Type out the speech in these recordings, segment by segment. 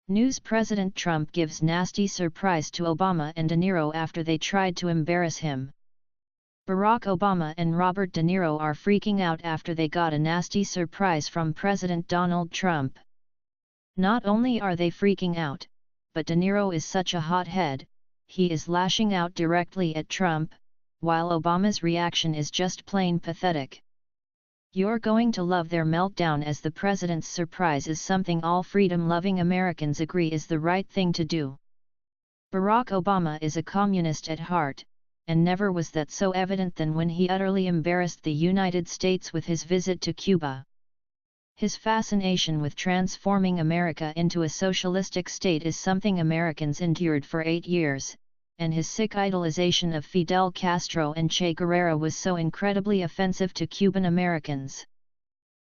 News: President Trump gives nasty surprise to Obama and De Niro after they tried to embarrass him. Barack Obama and Robert De Niro are freaking out after they got a nasty surprise from President Donald Trump. Not only are they freaking out, but De Niro is such a hothead, he is lashing out directly at Trump, while Obama's reaction is just plain pathetic. You're going to love their meltdown, as the president's surprise is something all freedom-loving Americans agree is the right thing to do. Barack Obama is a communist at heart, and never was that so evident than when he utterly embarrassed the United States with his visit to Cuba. His fascination with transforming America into a socialistic state is something Americans endured for 8 years, and his sick idolization of Fidel Castro and Che Guerrera was so incredibly offensive to Cuban Americans.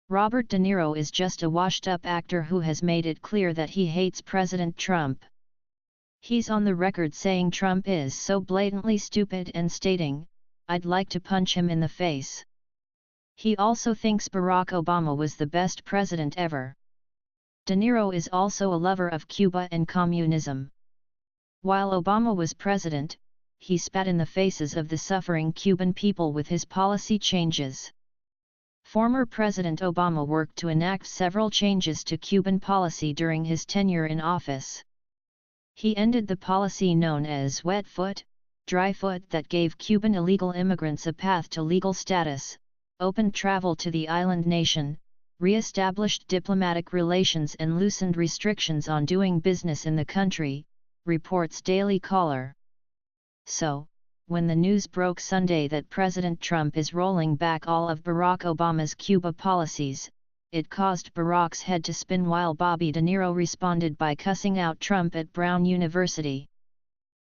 Robert De Niro is just a washed-up actor who has made it clear that he hates President Trump. He's on the record saying Trump is so blatantly stupid and stating, "I'd like to punch him in the face." He also thinks Barack Obama was the best president ever. De Niro is also a lover of Cuba and communism. While Obama was president, he spat in the faces of the suffering Cuban people with his policy changes. Former President Obama worked to enact several changes to Cuban policy during his tenure in office. He ended the policy known as wet foot, dry foot that gave Cuban illegal immigrants a path to legal status, opened travel to the island nation, re-established diplomatic relations and loosened restrictions on doing business in the country, reports Daily Caller. So, when the news broke Sunday that President Trump is rolling back all of Barack Obama's Cuba policies, it caused Barack's head to spin, while Bobby De Niro responded by cussing out Trump at Brown University.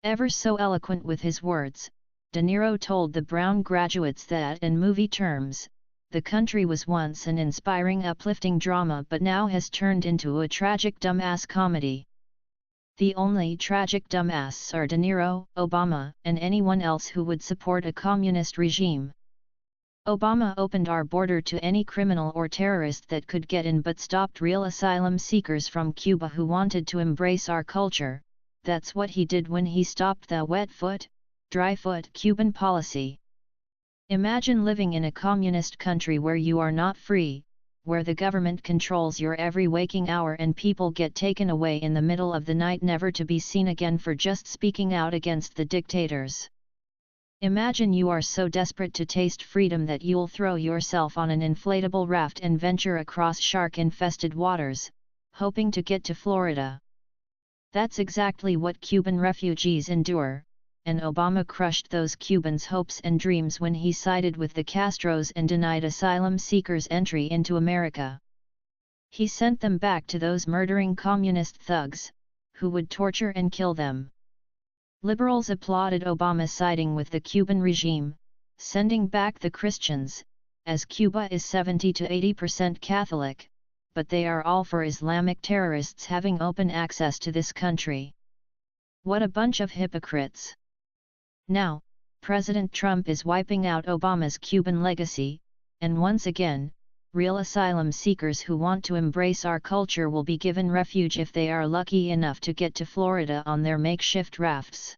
Ever so eloquent with his words, De Niro told the Brown graduates that, in movie terms, the country was once an inspiring, uplifting drama but now has turned into a tragic dumbass comedy. The only tragic dumbasses are De Niro, Obama, and anyone else who would support a communist regime. Obama opened our border to any criminal or terrorist that could get in, but stopped real asylum seekers from Cuba who wanted to embrace our culture. That's what he did when he stopped the wet foot, dry foot Cuban policy. Imagine living in a communist country where you are not free, where the government controls your every waking hour and people get taken away in the middle of the night never to be seen again for just speaking out against the dictators. Imagine you are so desperate to taste freedom that you'll throw yourself on an inflatable raft and venture across shark-infested waters, hoping to get to Florida. That's exactly what Cuban refugees endure, and Obama crushed those Cubans' hopes and dreams when he sided with the Castros and denied asylum seekers entry into America. He sent them back to those murdering communist thugs, who would torture and kill them. Liberals applauded Obama siding with the Cuban regime, sending back the Christians, as Cuba is 70 to 80% Catholic, but they are all for Islamic terrorists having open access to this country. What a bunch of hypocrites! Now, President Trump is wiping out Obama's Cuban legacy, and once again, real asylum seekers who want to embrace our culture will be given refuge if they are lucky enough to get to Florida on their makeshift rafts.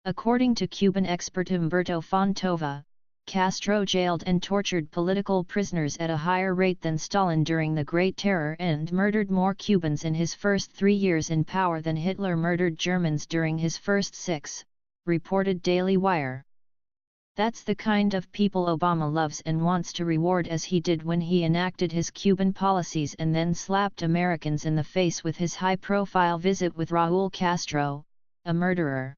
According to Cuban expert Humberto Fontova, Castro jailed and tortured political prisoners at a higher rate than Stalin during the Great Terror and murdered more Cubans in his first 3 years in power than Hitler murdered Germans during his first 6, reported Daily Wire. That's the kind of people Obama loves and wants to reward, as he did when he enacted his Cuban policies and then slapped Americans in the face with his high-profile visit with Raúl Castro, a murderer.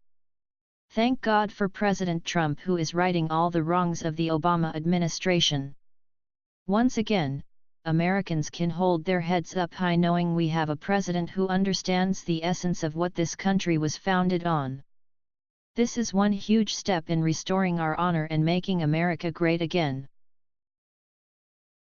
Thank God for President Trump, who is righting all the wrongs of the Obama administration. Once again, Americans can hold their heads up high knowing we have a president who understands the essence of what this country was founded on. This is one huge step in restoring our honor and making America great again.